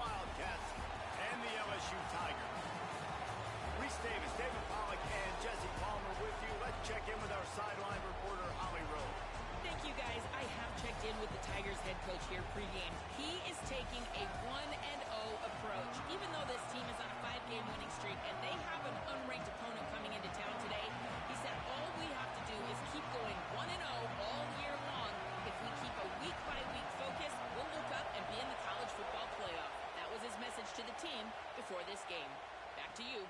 Wildcats and the LSU Tigers. Reese Davis, David Pollack, and Jesse Palmer with you. Let's check in with our sideline reporter, Holly Rowe. Thank you, guys. I have checked in with the Tigers head coach here pregame. He is taking a 1-0 approach. Even though this team is on a 5-game winning streak and they have an unranked opponent coming into town today, he said all we have to do is keep going 1-0 all year long. If we keep a week-by-week focus, we'll look up and be in the college football playoff. That was his message to the team before this game. Back to you.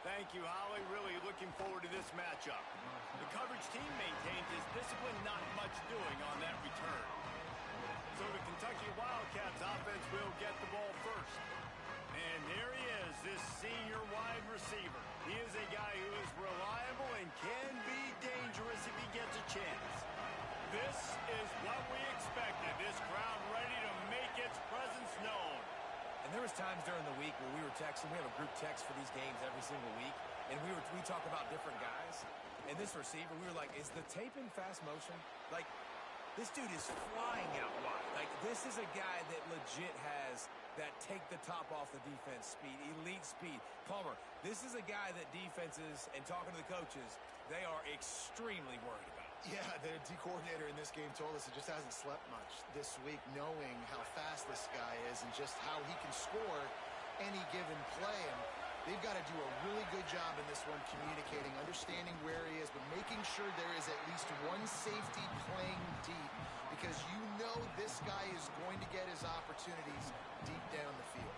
Thank you, Holly. Really looking forward to this matchup. The coverage team maintained his discipline, not much doing on that return. So the Kentucky Wildcats offense will get the ball first. And there he is, this senior wide receiver. He is a guy who is reliable and can be dangerous if he gets a chance. This is what we expected. This crowd ready to make its presence known. And there was times during the week where we were texting. We have a group text for these games every single week. And we talk about different guys. And this receiver, we were like, is the tape in fast motion? Like, this dude is flying out wide. Like, this is a guy that legit has that take the top off the defense speed, elite speed. Palmer, this is a guy that defenses, and talking to the coaches, they are extremely worried about. Yeah, the D coordinator in this game told us he just hasn't slept much this week, knowing how fast this guy is and just how he can score any given play. And they've got to do a really good job in this one communicating, understanding where he is, but making sure there is at least one safety playing deep, because you know this guy is going to get his opportunities deep down the field.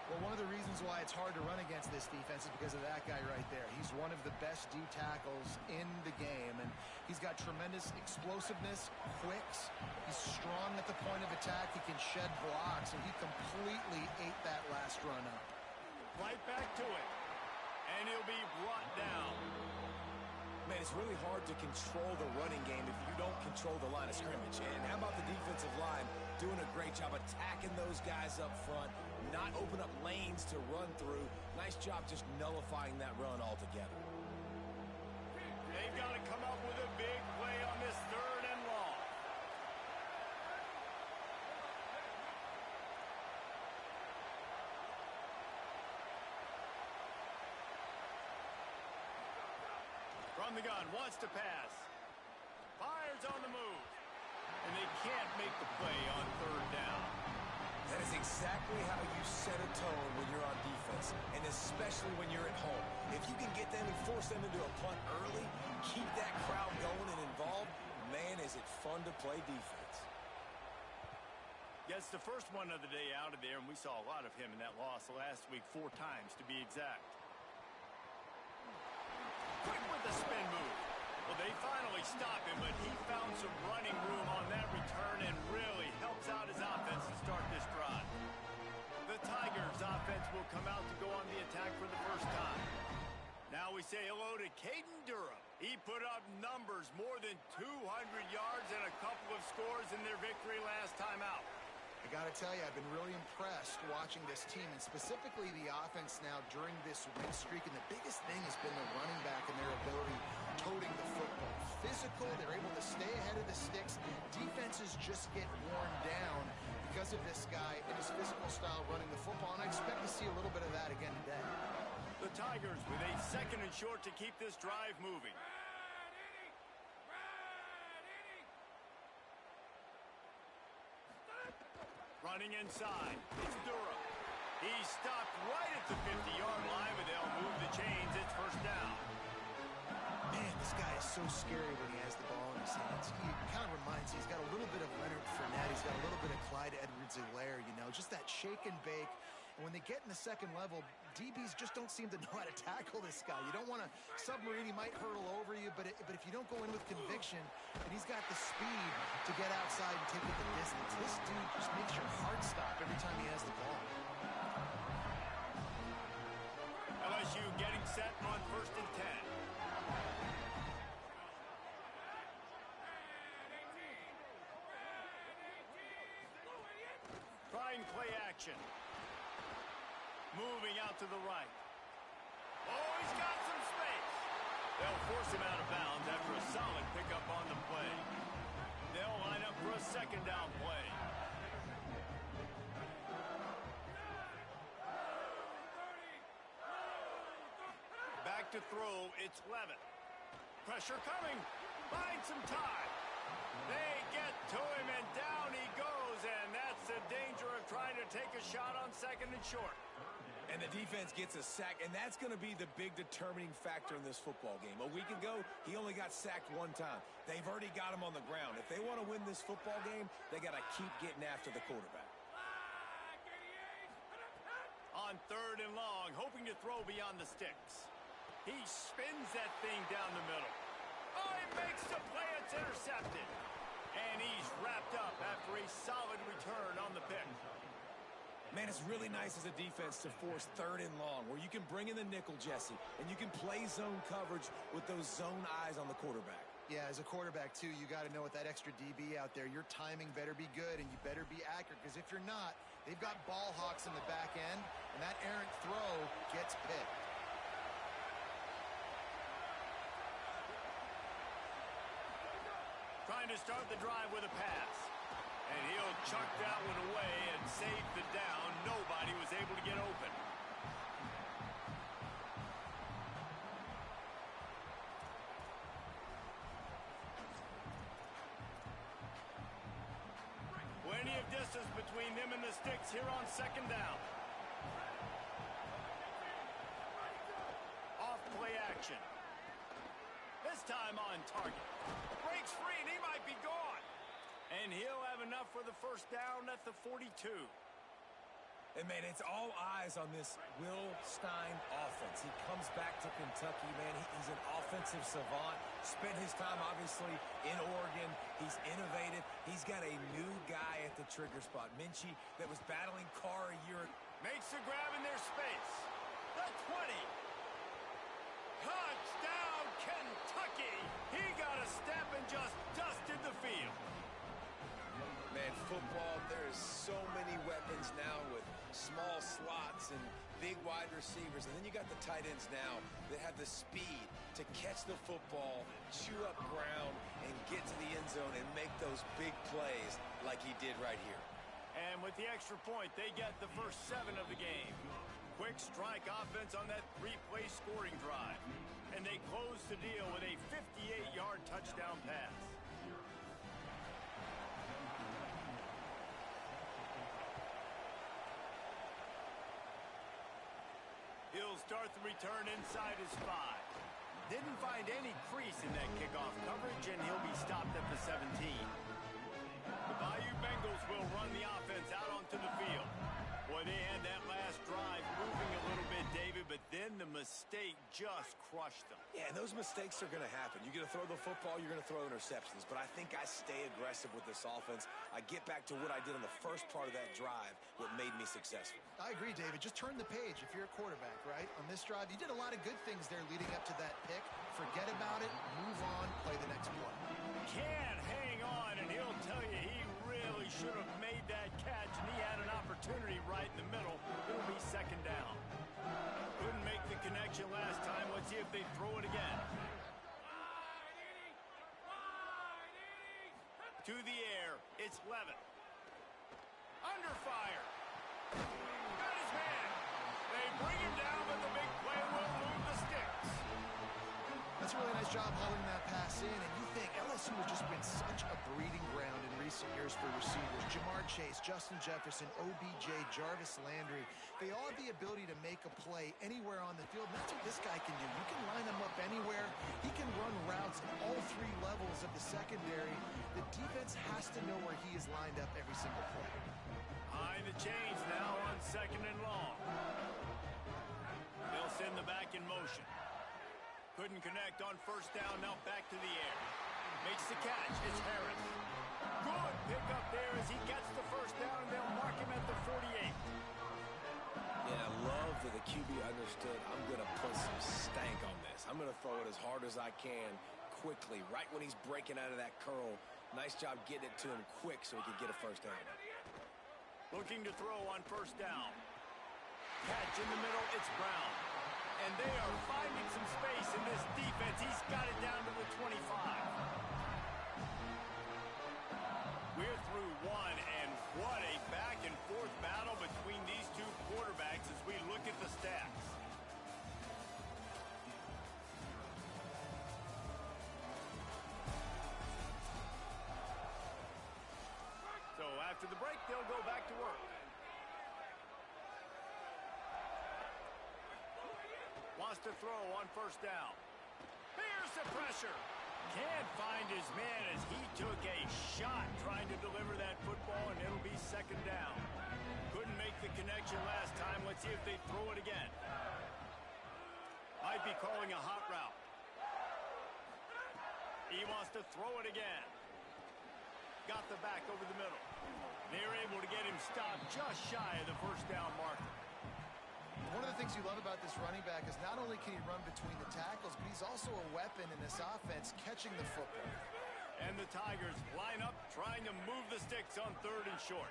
Well, one of the reasons why it's hard to run against this defense is because of that guy right there. He's one of the best D tackles in the game, and he's got tremendous explosiveness, quicks. He's strong at the point of attack. He can shed blocks, and he completely ate that last run up. Right back to it, and he'll be brought down. Man, it's really hard to control the running game if you don't control the line of scrimmage. And how about the defensive line doing a great job attacking those guys up front, not open up lanes to run through. Nice job just nullifying that run altogether. They've got to come up with a big play on this 3rd and long. From the gun, wants to pass. Fires on the move. And they can't make the play on 3rd down. That is exactly how you set a tone when you're on defense, and especially when you're at home. If you can get them and force them into a punt early, keep that crowd going and involved, man, is it fun to play defense. Gets the first one of the day out of there, and we saw a lot of him in that loss last week, 4 times to be exact. Quick with the spin move. Well, they finally stop him, but he found some running room on that return and really helps out his offense to start this drive. The Tigers' offense will come out to go on the attack for the first time. Now we say hello to Caden Durham. He put up numbers, more than 200 yards and a couple of scores in their victory last time out. I got to tell you, I've been really impressed watching this team, and specifically the offense now during this win streak. And the biggest thing has been the running back and their ability toting the football. Physical, they're able to stay ahead of the sticks. Defenses just get worn down because of this guy and his physical style running the football, and I expect to see a little bit of that again today. The Tigers with a 2nd and short to keep this drive moving. Running inside, it's Durham. He's stopped right at the 50-yard line, but they'll move the chains. It's 1st down. Man, this guy is so scary when he has the ball in his hands. He kind of reminds me, he's got a little bit of Leonard Fournette. He's got a little bit of Clyde Edwards-Helaire, you know, just that shake and bake. And when they get in the 2nd level, DBs just don't seem to know how to tackle this guy. You don't want to submarine. He might hurtle over you, but if you don't go in with conviction, and he's got the speed to get outside and take it the distance, this dude just makes your heart stop every time he has the ball. LSU getting set on 1st and 10. Trying play action. Moving out to the right. Oh, he's got some space. They'll force him out of bounds after a solid pickup on the play. They'll line up for a 2nd down play. back to throw. It's Levitt. Pressure coming. Finds some time. They get to him, and down he goes, and that's the danger of trying to take a shot on second and short. And the defense gets a sack, and that's going to be the big determining factor in this football game. A week ago, he only got sacked one time. They've already got him on the ground. If they want to win this football game, they got to keep getting after the quarterback. On third and long, hoping to throw beyond the sticks. He spins that thing down the middle. Oh, he makes the play. It's intercepted. And he's wrapped up after a solid return on the pick. Man, it's really nice as a defense to force third and long, where you can bring in the nickel, Jesse, and you can play zone coverage with those zone eyes on the quarterback. Yeah, as a quarterback, too, you got to know with that extra DB out there, your timing better be good and you better be accurate, because if you're not, they've got ball hawks in the back end, and that errant throw gets picked. Trying to start the drive with a pass. And he'll chuck that one away and save the down. Nobody was able to get open. Plenty of distance between them and the sticks here on second down. Off play action. This time on target. Breaks free and he might be gone. And he'll have enough for the first down at the 42. And, man, it's all eyes on this Will Stein offense. He comes back to Kentucky, man. He's an offensive savant. Spent his time, obviously, in Oregon. He's innovative. He's got a new guy at the trigger spot. Minchie, that was battling Carr a year. Makes the grab in their space. The 20. Touchdown, Kentucky. He got a step and just dusted the field. Man, football, there is so many weapons now with small slots and big wide receivers. And then you got the tight ends now that have the speed to catch the football, chew up ground, and get to the end zone and make those big plays like he did right here. And with the extra point, they get the first 7 of the game. Quick strike offense on that 3-play scoring drive. And they close the deal with a 58-yard touchdown pass. He'll start the return inside his 5. Didn't find any crease in that kickoff coverage, and he'll be stopped at the 17. The Bayou Bengals will run the offense out onto the field. Boy, they had that last drive moving a little bit, David, but then the mistake just crushed them. Yeah, and those mistakes are going to happen. You're going to throw the football, you're going to throw interceptions. But I think I stay aggressive with this offense. I get back to what I did on the first part of that drive, what made me successful. I agree, David. Just turn the page if you're a quarterback, right? On this drive, you did a lot of good things there leading up to that pick. Forget about it, move on, play the next play. Can't hang on, and he'll tell you he really should have made that catch, and he had an opportunity right in the middle. It'll be second down. Couldn't make the connection last time. Let's see if they throw it again. To the air, it's Levitt. Under fire. Got his man. They bring him down, but the big play will move the sticks. That's a really nice job hauling that pass in, and you think LSU has just been such a breeding ground in recent years for receivers. Jamar Chase, Justin Jefferson, OBJ, Jarvis Landry. They all have the ability to make a play anywhere on the field, and that's what this guy can do. You can line him up anywhere. He can run routes at all 3 levels of the secondary. The defense has to know where he is lined up every single play. Behind the chains now on second and long. They'll send the back in motion. Couldn't connect on first down, now back to the air. Makes the catch, it's Harris. Good pickup there as he gets the first down, and they'll mark him at the 48. Yeah, I love that the QB understood I'm going to put some stank on this. I'm going to throw it as hard as I can quickly, right when he's breaking out of that curl. Nice job getting it to him quick so he could get a first down. Looking to throw on first down. Catch in the middle, it's Brown. And they are finding some space in this defense. He's got it down to the 25. We're through 1, and what a back-and-forth battle between these 2 quarterbacks as we look at the stats. Wants to throw on first down. Here's the pressure. Can't find his man as he took a shot trying to deliver that football, and it'll be second down. Couldn't make the connection last time. Let's see if they throw it again. Might be calling a hot route. He wants to throw it again. Got the back over the middle. They're able to get him stopped just shy of the first down marker. One of the things you love about this running back is not only can he run between the tackles, but he's also a weapon in this offense catching the football. And the Tigers line up trying to move the sticks on third and short.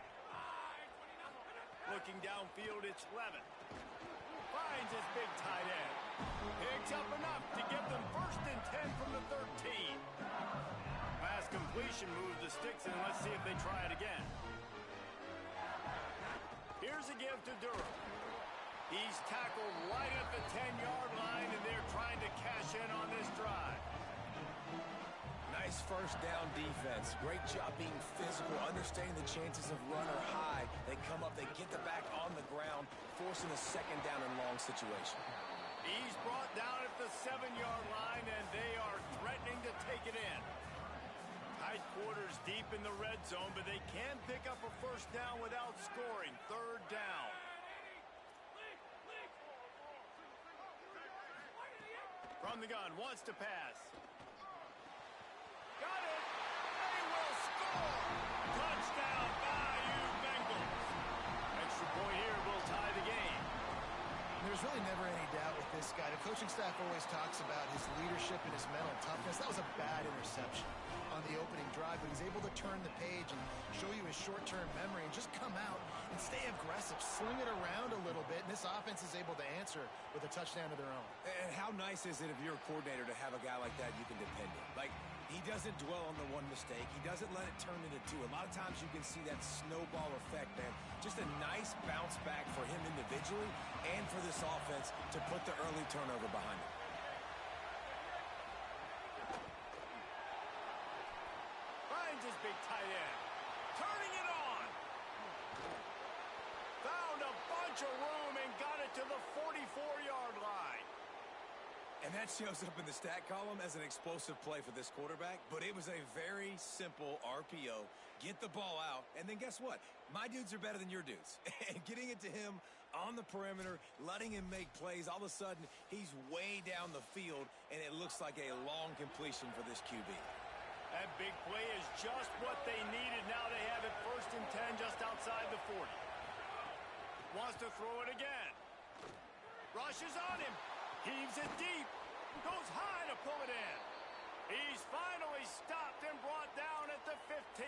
Looking downfield, it's Levin. Finds his big tight end. Picks up enough to give them first and 10 from the 13. Pass completion moves the sticks, and let's see if they try it again. Here's a give to Durham. He's tackled right at the 10-yard line, and they're trying to cash in on this drive. Nice first down defense. Great job being physical, understanding the chances of run are high. They come up, they get the back on the ground, forcing a second down and long situation. He's brought down at the 7-yard line, and they are threatening to take it in. Tight quarters deep in the red zone, but they can pick up a first down without scoring. Third down. From the gun, wants to pass. Got it! They will score! Touchdown, Bayou Bengals! Extra point here will tie the game. There's really never any doubt with this guy. The coaching staff always talks about his leadership and his mental toughness. That was a bad interception on the opening drive, but he's able to turn the page and show you his short-term memory and just come out and stay aggressive, sling it around a little bit, and this offense is able to answer with a touchdown of their own. And how nice is it if you're a coordinator to have a guy like that you can depend on? Like, he doesn't dwell on the one mistake. He doesn't let it turn into two. A lot of times you can see that snowball effect, man. Just a nice bounce back for him individually and for this offense to put the early turnover behind him. Finds his big tight end. Turning it on. Found a bunch of room and got it to the 44-yard line. And that shows up in the stat column as an explosive play for this quarterback, but it was a very simple RPO. Get the ball out, and then guess what? My dudes are better than your dudes. And getting it to him on the perimeter, letting him make plays, all of a sudden, he's way down the field, and it looks like a long completion for this QB. That big play is just what they needed. Now they have it first and 10 just outside the 40. Wants to throw it again. Rushes on him. Heaves it deep. Goes high to pull it in. He's finally stopped and brought down at the 15.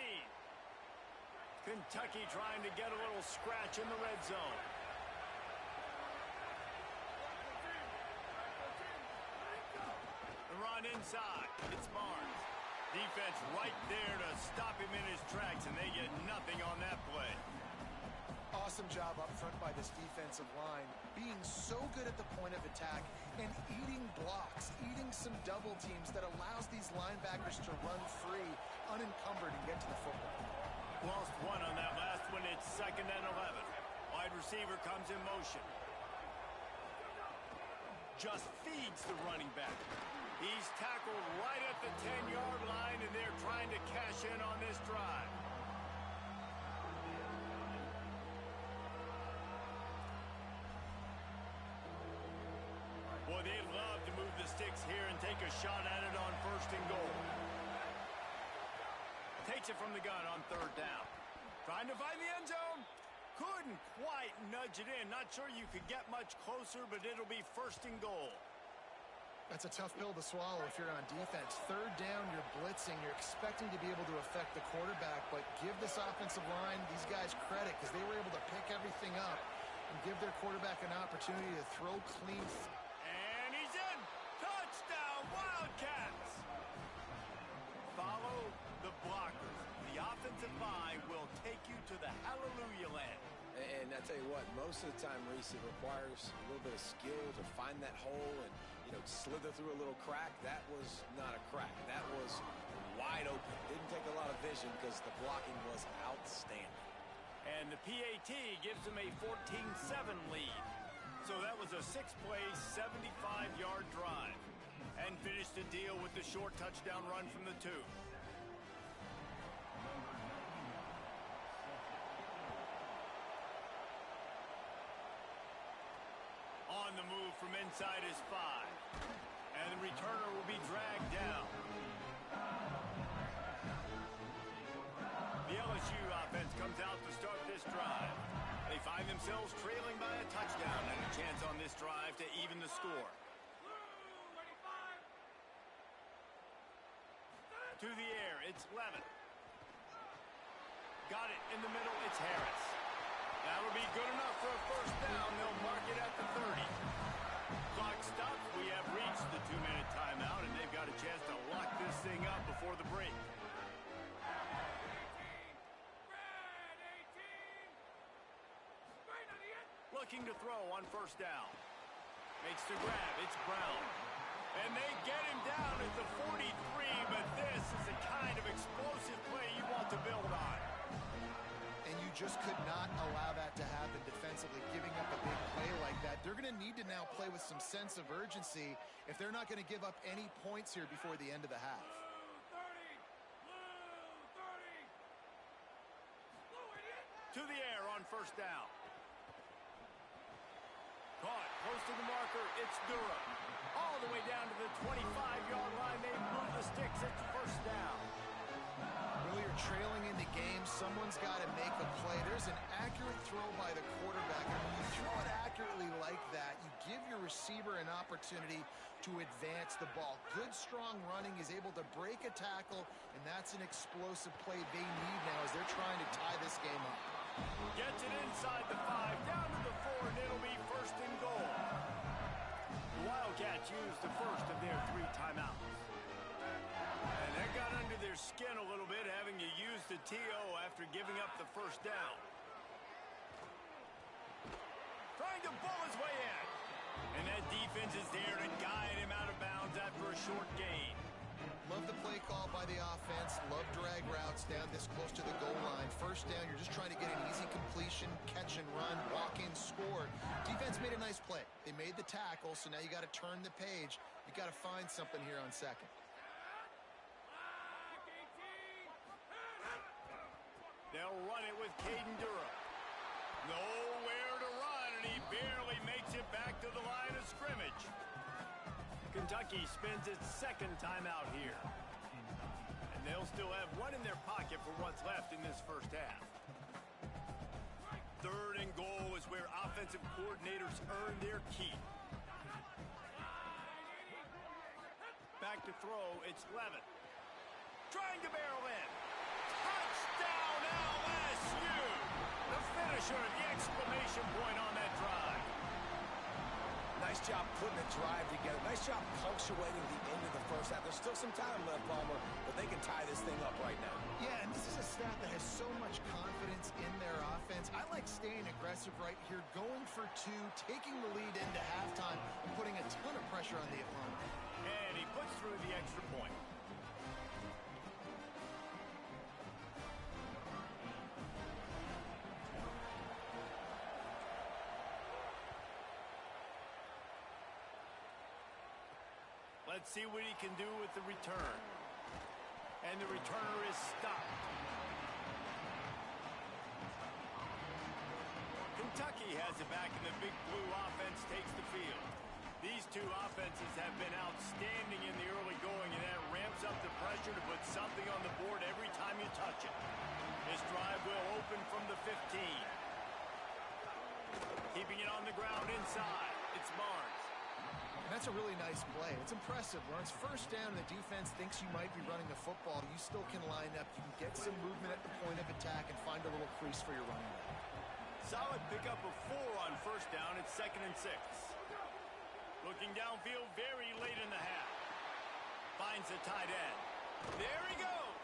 Kentucky trying to get a little scratch in the red zone. The run inside. It's Barnes. Defense right there to stop him in his tracks, and they get nothing on that play. Awesome job up front by this defensive line, being so good at the point of attack and eating blocks, eating some double teams that allows these linebackers to run free, unencumbered, and get to the football. Lost one on that last one. It's second and 11. Wide receiver comes in motion. Just feeds the running back. He's tackled right at the 10-yard line, and they're trying to cash in on this drive. Boy, they'd love to move the sticks here and take a shot at it on first and goal. Takes it from the gun on third down. Trying to find the end zone. Couldn't quite nudge it in. Not sure you could get much closer, but it'll be first and goal. That's a tough pill to swallow if you're on defense. Third down, you're blitzing. You're expecting to be able to affect the quarterback, but give this offensive line, these guys, credit because they were able to pick everything up and give their quarterback an opportunity to throw clean. And he's in. Touchdown, Wildcats. Follow the blockers. The offensive line will take you to the hallelujah land. And I tell you what, most of the time, Reese, it requires a little bit of skill to find that hole and, slither through a little crack. That was not a crack. That was wide open. Didn't take a lot of vision because the blocking was outstanding. And the PAT gives them a 14-7 lead. So that was a 6-play, 75-yard drive. And finished the deal with the short touchdown run from the 2. On the move from inside his 5. And the returner will be dragged down. The LSU offense comes out to start this drive. They find themselves trailing by a touchdown and a chance on this drive to even the score. To the air, it's Levin. Got it in the middle, it's Harris. That'll be good enough for a first down. They'll mark it at the 30. Clock stops. We have reached the 2-minute timeout, and they've got a chance to lock this thing up before the break. Looking to throw on first down. Makes the grab. It's Brown. And they get him down at the 43, but this is the kind of explosive play you want to build on. And you just could not allow that to happen defensively, giving up a big play like that. They're going to need to now play with some sense of urgency if they're not going to give up any points here before the end of the half. To the air on first down. Caught close to the marker. It's Durham. All the way down to the 25-yard line. They move the sticks. It's first down. Really, you're trailing in the game. Someone's got to make a play. There's an accurate throw by the quarterback. And when you throw it accurately like that, you give your receiver an opportunity to advance the ball. Good, strong running. He's able to break a tackle, and that's an explosive play they need now as they're trying to tie this game up. Gets it inside the 5, down to the 4, and it'll be first and goal. The Wildcats used the first of their 3 timeouts. And that got under their skin a little bit, having to use the TO after giving up the first down. Trying to bull his way in. And that defense is there to guide him out of bounds after a short gain. Love the play call by the offense. Love drag routes down this close to the goal line. First down, you're just trying to get an easy completion, catch and run, walk in, score. Defense made a nice play. They made the tackle, so now you got to turn the page. You got to find something here on second. They'll run it with Caden Durham. Nowhere to run, and he barely makes it back to the line of scrimmage. Kentucky spends its second timeout here. And they'll still have one in their pocket for what's left in this first half. Third and goal is where offensive coordinators earn their keep. Back to throw, it's Levin. Trying to barrel in. Touchdown LSU! The finisher, the exclamation point on that drive. Nice job putting the drive together. Nice job punctuating the end of the first half. There's still some time left, Palmer, but they can tie this thing up right now. Yeah, and this is a staff that has so much confidence in their offense. I like staying aggressive right here, going for 2, taking the lead into halftime, and putting a ton of pressure on the opponent. And he puts through the extra point. Let's see what he can do with the return. And the returner is stopped. Kentucky has it back, and the Big Blue offense takes the field. These two offenses have been outstanding in the early going, and that ramps up the pressure to put something on the board every time you touch it. This drive will open from the 15. Keeping it on the ground inside. It's Barnes. That's a really nice play. It's impressive. When it's first down and the defense thinks you might be running the football, you still can line up. You can get some movement at the point of attack and find a little crease for your running back. Solid pickup of 4 on first down. It's 2nd and 6. Looking downfield very late in the half. Finds the tight end. There he goes.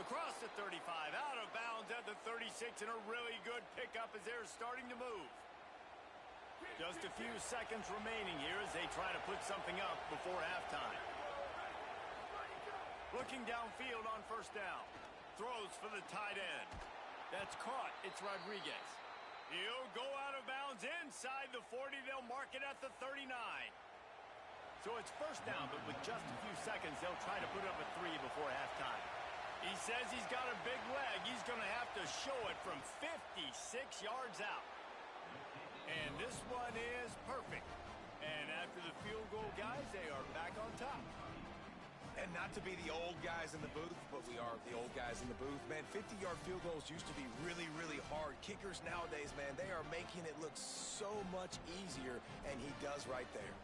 Across the 35, out of bounds at the 36, and a really good pickup as they're starting to move. Just a few seconds remaining here as they try to put something up before halftime. Looking downfield on first down. Throws for the tight end. That's caught. It's Rodriguez. He'll go out of bounds inside the 40. They'll mark it at the 39. So it's first down, but with just a few seconds, they'll try to put up a 3 before halftime. He says he's got a big leg. He's going to have to show it from 56 yards out. And this one is perfect. And after the field goal, guys, they are back on top. And not to be the old guys in the booth, but we are the old guys in the booth. Man, 50-yard field goals used to be really, really hard. Kickers nowadays, man, they are making it look so much easier, and he does right there.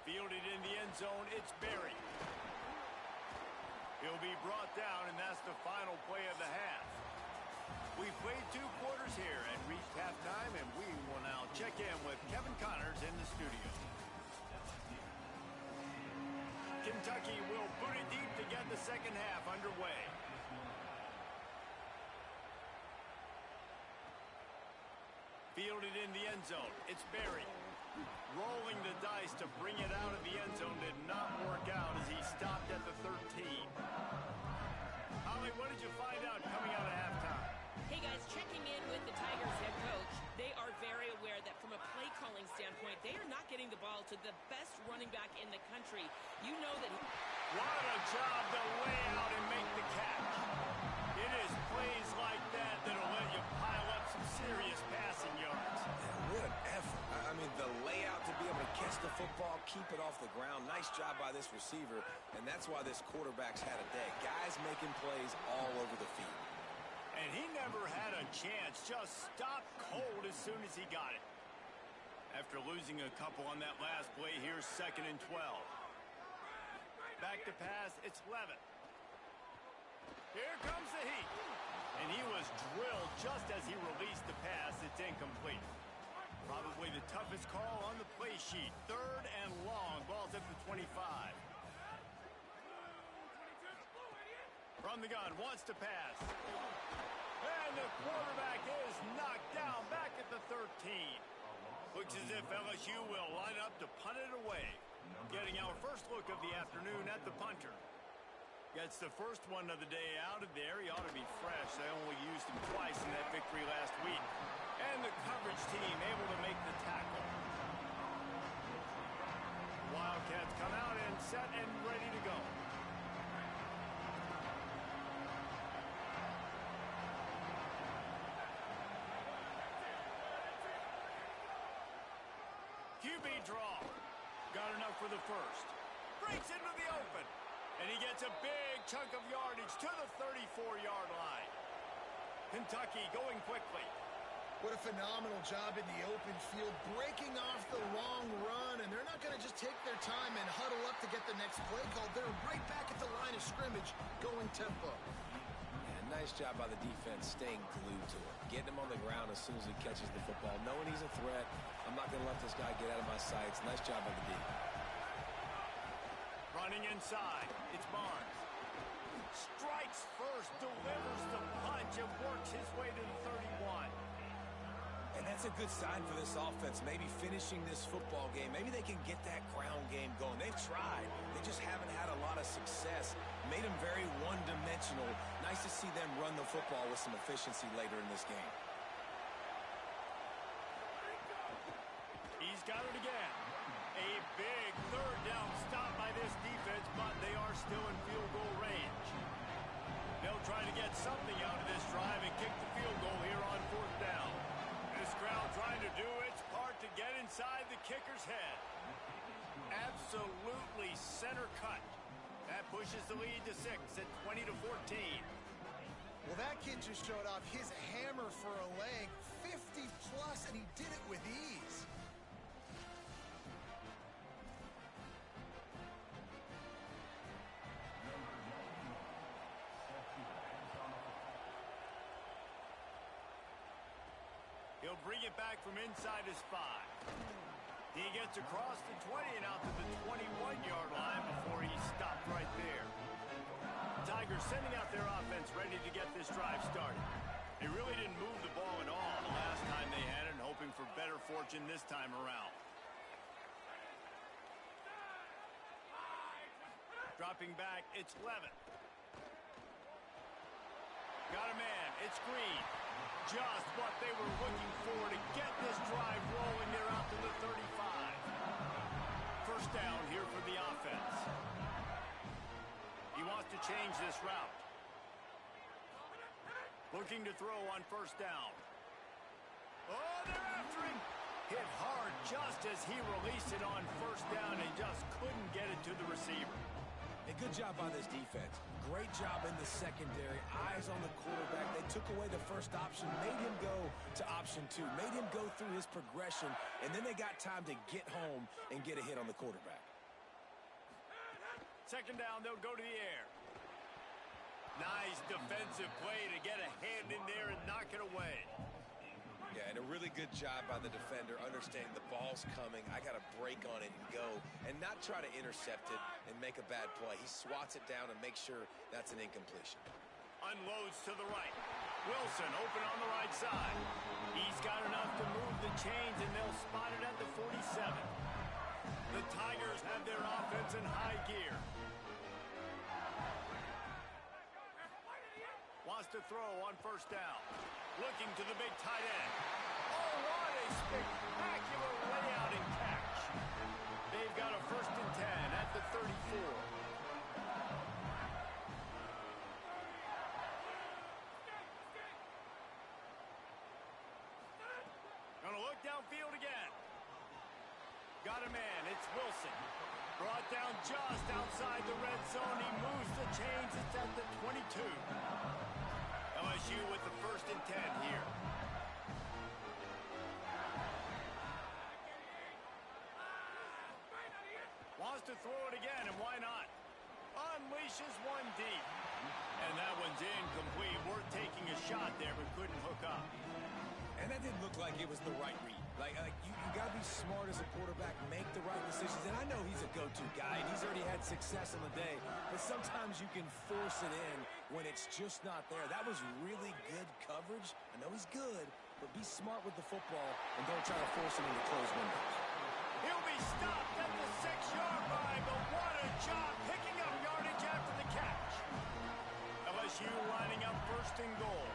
Fielded in the end zone, it's Berry. He'll be brought down, and that's the final play of the half. We've played 2 quarters here and reached halftime, and we will now check in with Kevin Connors in the studio. Kentucky will boot it deep to get the second half underway. Fielded in the end zone, it's Berry. Rolling the dice to bring it out of the end zone did not work out as he stopped at the 13. Holly, what did you find out coming out of halftime? Hey, guys, checking in with the Tigers head coach. They are very aware that from a play calling standpoint, they are not getting the ball to the best running back in the country. You know that. What a job to lay out and make the catch. It is plays like that that'll let you pile up some serious passing yards. Man, what an effort. I mean, the layout to be able to catch the football, keep it off the ground. Nice job by this receiver, and that's why this quarterback's had a day. Guys making plays all over the field. And he never had a chance, just stopped cold as soon as he got it. After losing a couple on that last play, here's 2nd and 12. Back to pass, it's Levitt. Here comes the heat. And he was drilled just as he released the pass. It's incomplete. Probably the toughest call on the play sheet. 3rd and long, ball's at the 25. From the gun, wants to pass. And the quarterback is knocked down back at the 13. Looks as if LSU will line up to punt it away. Getting our first look of the afternoon at the punter. Gets the first one of the day out of there. He ought to be fresh. They only used him twice in that victory last week. And the coverage team able to make the tackle. Wildcats come out and set and ready to go. QB draw. Got enough for the first. Breaks into the open. And he gets a big chunk of yardage to the 34-yard line. Kentucky going quickly. What a phenomenal job in the open field, breaking off the long run, and they're not going to just take their time and huddle up to get the next play call. They're right back at the line of scrimmage, going tempo. And nice job by the defense staying glued to him, getting him on the ground as soon as he catches the football, knowing he's a threat. I'm not going to let this guy get out of my sights. Nice job by the defense. Running inside, it's Barnes. Strikes first, delivers the punch, and works his way to the 31. And that's a good sign for this offense, maybe finishing this football game. Maybe they can get that ground game going. They've tried. They just haven't had a lot of success. Made them very one-dimensional. Nice to see them run the football with some efficiency later in this game. He's got it again. A big 3rd down stop by this defense, but they are still in field goal range. They'll try to get something out of this drive and kick the field goal here on 4th down. This crowd trying to do its part to get inside the kicker's head. Absolutely center cut. That pushes the lead to 6 at 20 to 14. Well, that kid just showed off his hammer for a leg, 50 plus, and he did it with ease. He'll bring it back from inside his 5. He gets across the 20 and out to the 21-yard line before he stopped right there. Tigers sending out their offense ready to get this drive started. They really didn't move the ball at all the last time they had it, hoping for better fortune this time around. Dropping back, it's Levin. Got a man, it's Green. Just what they were looking for to get this drive rolling. They're out to the 35. First down here for the offense. He wants to change this route. Looking to throw on first down. Oh, they're after him. Hit hard just as he released it on first down and just couldn't get it to the receiver. A good job by this defense. Great job in the secondary. Eyes on the quarterback. They took away the first option, made him go to option 2, made him go through his progression, and then they got time to get home and get a hit on the quarterback. Second down, they'll go to the air. Nice defensive play to get a hand in there and knock it away. Yeah, and a really good job by the defender understanding the ball's coming. I got to break on it and go and not try to intercept it and make a bad play. He swats it down and makes sure that's an incompletion. Unloads to the right. Wilson open on the right side. He's got enough to move the chains, and they'll spot it at the 47. The Tigers have their offense in high gear. Wants to throw on first down. Looking to the big tight end. Oh, what a spectacular layout and catch. They've got a 1st and 10 at the 34. Gonna look downfield again. Got a man, it's Wilson. Brought down just outside the red zone. He moves the chains. It's at the 22. LSU with the 1st and 10 here. Wants to throw it again, and why not? Unleashes one deep. And that one's incomplete. Worth taking a shot there, but couldn't hook up. And that didn't look like it was the right read. Like you got to be smart as a quarterback, make the right decisions. And I know he's a go-to guy, and he's already had success on the day. But sometimes you can force it in when it's just not there. That was really good coverage. I know he's good, but be smart with the football and don't try to force it into closed windows. He'll be stopped at the 6-yard line, but what a job picking up yardage after the catch. LSU lining up 1st and goal.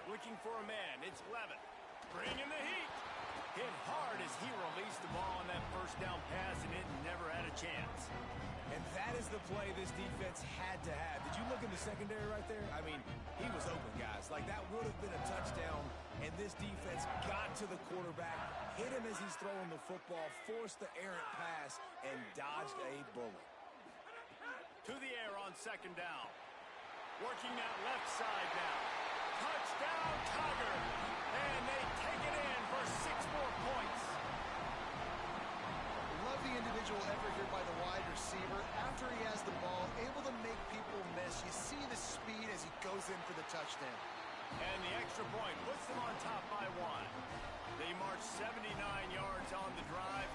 Looking for a man, it's Levin. Bringing the heat. Hit hard as he released the ball on that first down pass, and it never had a chance. And that is the play this defense had to have. Did you look in the secondary right there? I mean, he was open, guys. Like, that would have been a touchdown, and this defense got to the quarterback, hit him as he's throwing the football, forced the errant pass, and dodged a bullet. To the air on 2nd down. Working that left side now. Touchdown, Tiger! And they take it in for 6 more points. Love the individual effort here by the wide receiver. After he has the ball, able to make people miss. You see the speed as he goes in for the touchdown. And the extra point puts them on top by 1. They march 79 yards on the drive,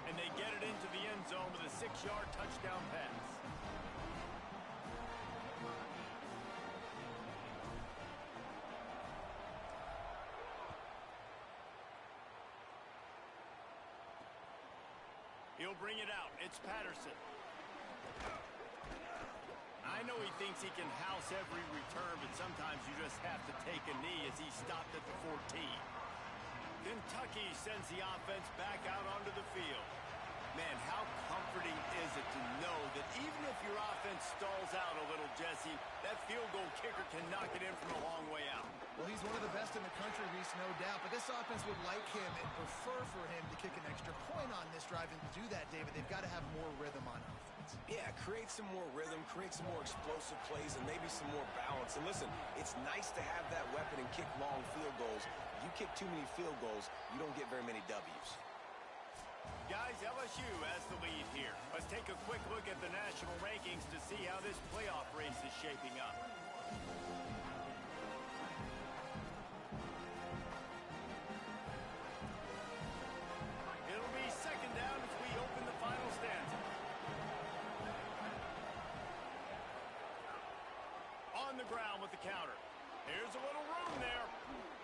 and they get it into the end zone with a 6-yard touchdown pass. He'll bring it out. It's Patterson. I know he thinks he can house every return, but sometimes you just have to take a knee as he stopped at the 14. Kentucky sends the offense back out onto the field. Man, how comforting is it to know that even if your offense stalls out a little, Jesse, that field goal kicker can knock it in from a long way out. Well, he's one of the best in the country, Reese, no doubt. But this offense would like him and prefer for him to kick an extra point on this drive. And to do that, David, they've got to have more rhythm on offense. Yeah, create some more rhythm, create some more explosive plays, and maybe some more balance. And listen, it's nice to have that weapon and kick long field goals. If you kick too many field goals, you don't get very many W's. Guys, LSU has the lead here. Let's take a quick look at the national rankings to see how this playoff race is shaping up. It'll be 2nd down as we open the final stanza. On the ground with the counter. There's a little room there.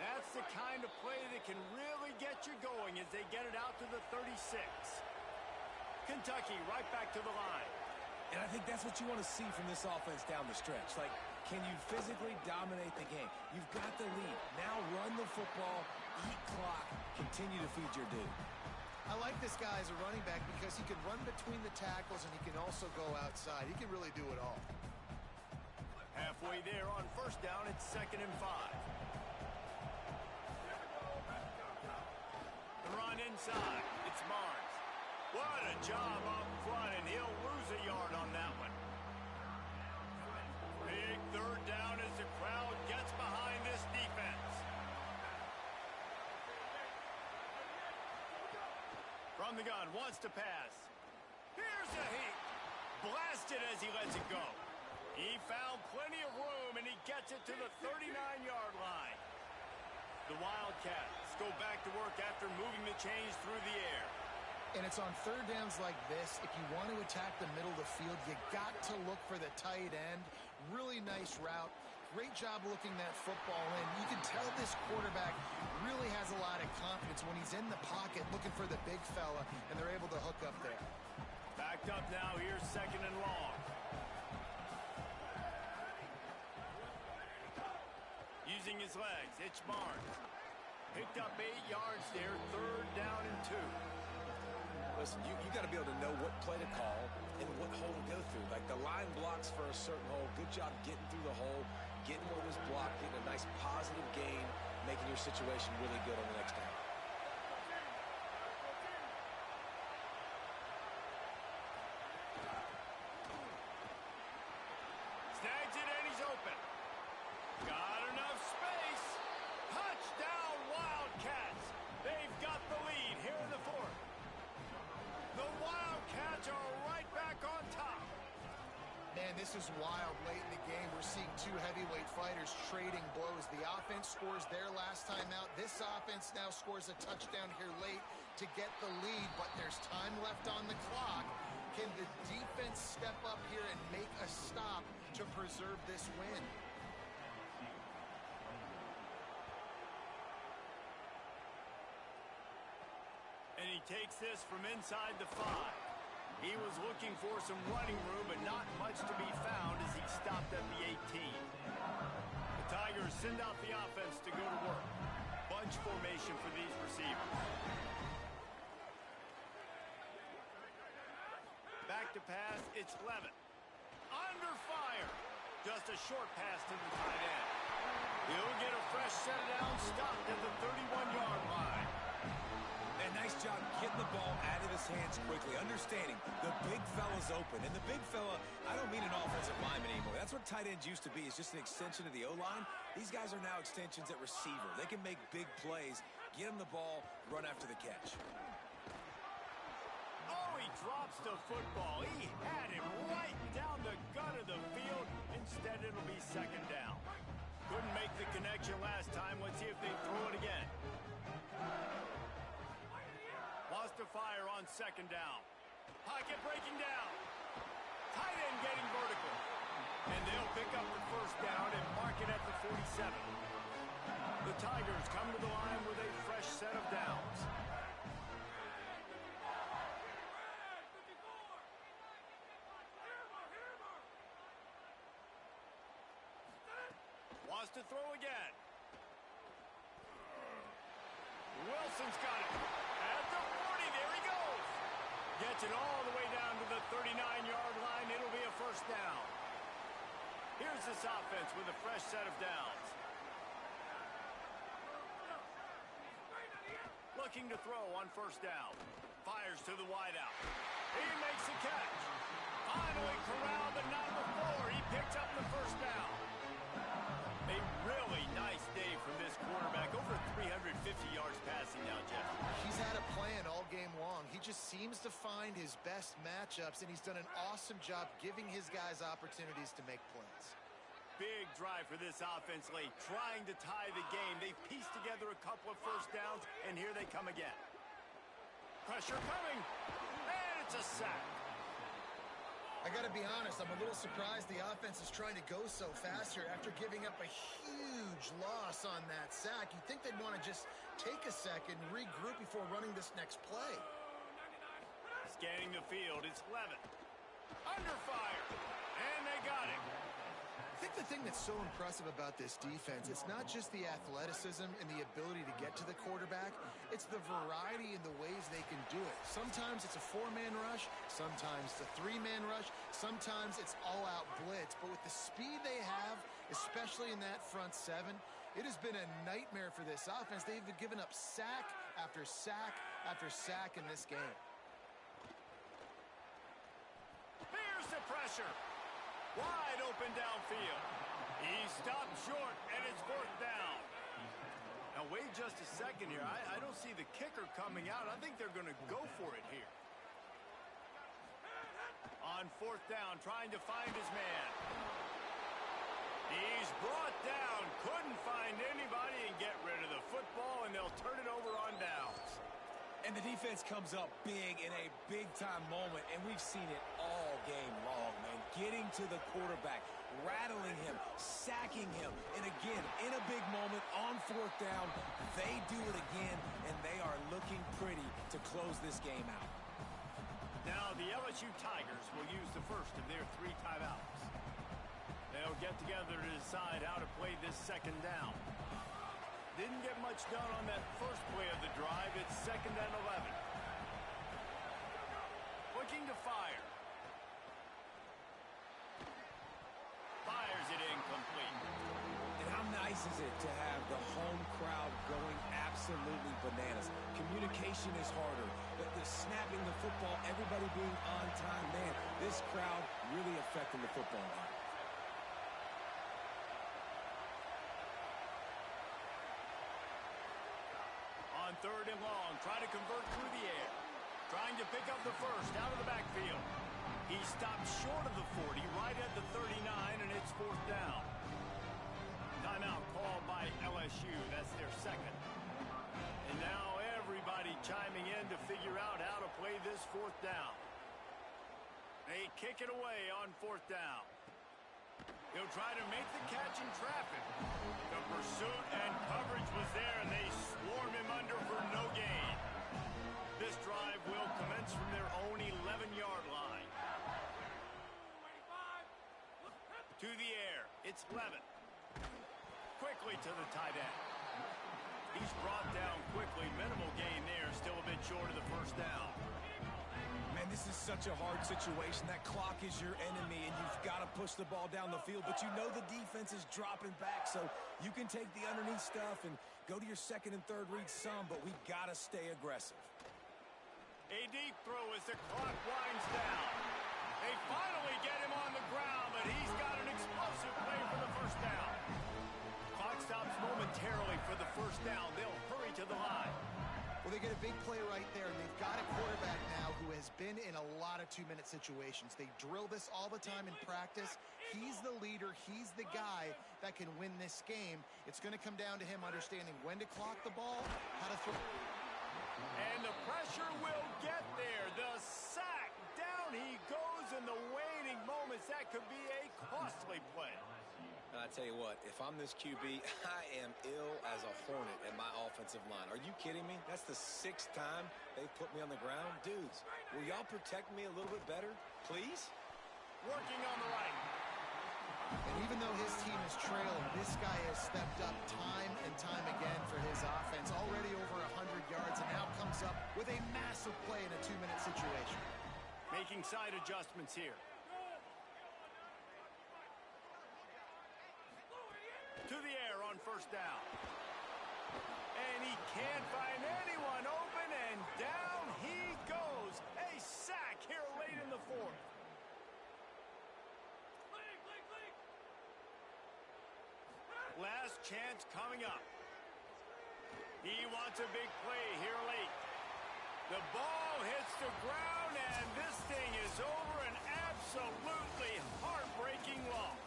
That's the kind of play that can really get you going as they get it out to the 36. Kentucky right back to the line. And I think that's what you want to see from this offense down the stretch. Like, can you physically dominate the game? You've got the lead. Now run the football, eat clock, continue to feed your dude. I like this guy as a running back because he can run between the tackles and he can also go outside. He can really do it all. Halfway there on first down, it's 2nd and 5. The run inside. It's Barnes. What a job up front, and he'll lose a yard on that one. Big 3rd down as the crowd gets behind this defense. From the gun, wants to pass. Here's a hit. Blasted as he lets it go. He found plenty of room, and he gets it to the 39-yard line. The Wildcats go back to work after moving the chains through the air. And it's on 3rd downs like this. If you want to attack the middle of the field, you got to look for the tight end. Really nice route. Great job looking that football in. You can tell this quarterback really has a lot of confidence when he's in the pocket looking for the big fella, and they're able to hook up there. Backed up now. Here's 2nd and long. Using his legs, it's Barnes. Picked up 8 yards there. 3rd down and 2. Listen, you got to be able to know what play to call and what hole to go through. Like the line blocks for a certain hole. Good job getting through the hole, getting where it was blocked, getting a nice positive gain, making your situation really good on the next down. Snags it and he's open. Got enough space. Touchdown Wildcats. They've got the lead here in the 4th. The Wildcats are right back on top. Man, this is wild late in the game. We're seeing 2 heavyweight fighters trading blows. The offense scores their last time out. This offense now scores a touchdown here late to get the lead, but there's time left on the clock. Can the defense step up here and make a stop to preserve this win? And he takes this from inside the 5. He was looking for some running room, but not much to be found as he stopped at the 18. The Tigers send out the offense to go to work. Bunch formation for these receivers. Back to pass, it's Levin. Under fire. Just a short pass to the tight end. He'll get a fresh set down, stopped at the 31-yard line. And nice job getting the ball out of his hands quickly, understanding the big fella's open. And the big fella, I don't mean an offensive lineman anymore. That's what tight ends used to be, is just an extension of the O-line. These guys are now extensions at receiver. They can make big plays, get him the ball, run after the catch. Oh, he drops the football. He had him right down the gut of the field. Instead, it'll be 2nd down. Couldn't make the connection last time. Let's see if they throw it again. Lost to fire on 2nd down. Pocket breaking down. Tight end getting vertical. And they'll pick up the 1st down and mark it at the 47. The Tigers come to the line with a fresh set of downs. Wants to throw again. Wilson's got it. At the 40, there he goes. Gets it all the way down to the 39-yard line. It'll be a 1st down. Here's this offense with a fresh set of downs. Looking to throw on 1st down. Fires to the wideout. He makes the catch. Finally corralled, but not before. He picks up the 1st down. A really nice day from this quarterback. Over 350 yards passing now, Jeff. He's had a plan all game long. He just seems to find his best matchups, and he's done an awesome job giving his guys opportunities to make plays. Big drive for this offense late, trying to tie the game. They've pieced together a couple of 1st downs, and here they come again. Pressure coming, and it's a sack. I got to be honest, I'm a little surprised the offense is trying to go so fast here after giving up a huge loss on that sack. You'd think they'd want to just take a second, regroup before running this next play. scanning the field. It's Levin. Under fire. And they got it. I think the thing that's so impressive about this defense, it's not just the athleticism and the ability to get to the quarterback. It's the variety in the ways they can do it. Sometimes it's a 4-man rush. Sometimes it's a 3-man rush. Sometimes it's all-out blitz. But with the speed they have, especially in that front seven, it has been a nightmare for this offense. They've given up sack after sack after sack in this game. Here's the pressure. Wide open downfield. He stopped short, and it's 4th down. Now, wait just a second here. I don't see the kicker coming out. I think they're going to go for it here. On 4th down, trying to find his man. He's brought down. Couldn't find anybody and get rid of the football, and they'll turn it over on downs. And the defense comes up big in a big-time moment, and we've seen it all game long, man. Getting to the quarterback, rattling him, sacking him, and again, in a big moment, on 4th down, they do it again, and they are looking pretty to close this game out. Now, the LSU Tigers will use the first of their 3 timeouts. They'll get together to decide how to play this 2nd down. Didn't get much done on that first play of the drive. It's 2nd and 11. Looking to fire. Fires it incomplete. And how nice is it to have the home crowd going absolutely bananas? Communication is harder. The snapping the football, everybody being on time. Man, this crowd really affecting the football game. On 3rd and long, trying to convert through the air. Trying to pick up the first out of the backfield. He stopped short of the 40, right at the 39, and it's 4th down. Timeout called by LSU. That's their 2nd. And now everybody chiming in to figure out how to play this 4th down. They kick it away on 4th down. He'll try to make the catch in traffic. The pursuit and coverage was there, and they swarm him under for no gain. This drive will commence from their own 11-yard line. To the air, it's Levin. Quickly to the tight end. He's brought down quickly. Minimal gain there, still a bit short of the 1st down. Man, this is such a hard situation. That clock is your enemy, and you've got to push the ball down the field. But you know the defense is dropping back, so you can take the underneath stuff and go to your 2nd and 3rd read some, but we got to stay aggressive. A deep throw as the clock winds down. They finally get him on the ground, but he's got an explosive play for the 1st down. Clock stops momentarily for the 1st down. They'll hurry to the line. Well, they get a big play right there, and they've got a quarterback now who has been in a lot of 2-minute situations. They drill this all the time in practice. He's the leader. He's the guy that can win this game. It's going to come down to him understanding when to clock the ball, how to throw. And the pressure will get there. The sack. Down he goes in the waning moments. That could be a costly play. I tell you what, if I'm this QB, I am ill as a hornet at my offensive line. Are you kidding me? That's the 6th time they've put me on the ground. Dudes, will y'all protect me a little bit better, please? Working on the right. And even though his team is trailing, this guy has stepped up time and time again for his offense. Already over 100 yards, and now comes up with a massive play in a 2-minute situation. Making side adjustments here. To the air on 1st down. And he can't find anyone open, and down he goes. A sack here late in the 4th. Last chance coming up. He wants a big play here late. The ball hits the ground, and this thing is over. An absolutely heartbreaking loss.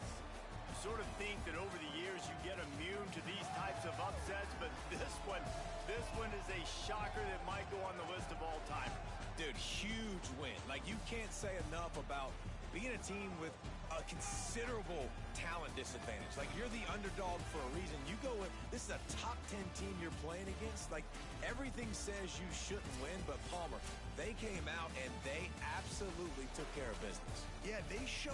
Sort of think that over the years you get immune to these types of upsets, but this one is a shocker that might go on the list of all time. Dude, huge win. Like, you can't say enough about being a team with a consistent considerable talent disadvantage. Like, you're the underdog for a reason. You go with, this is a top 10 team you're playing against. Like, everything says you shouldn't win, but Palmer, they came out and they absolutely took care of business. Yeah, they showed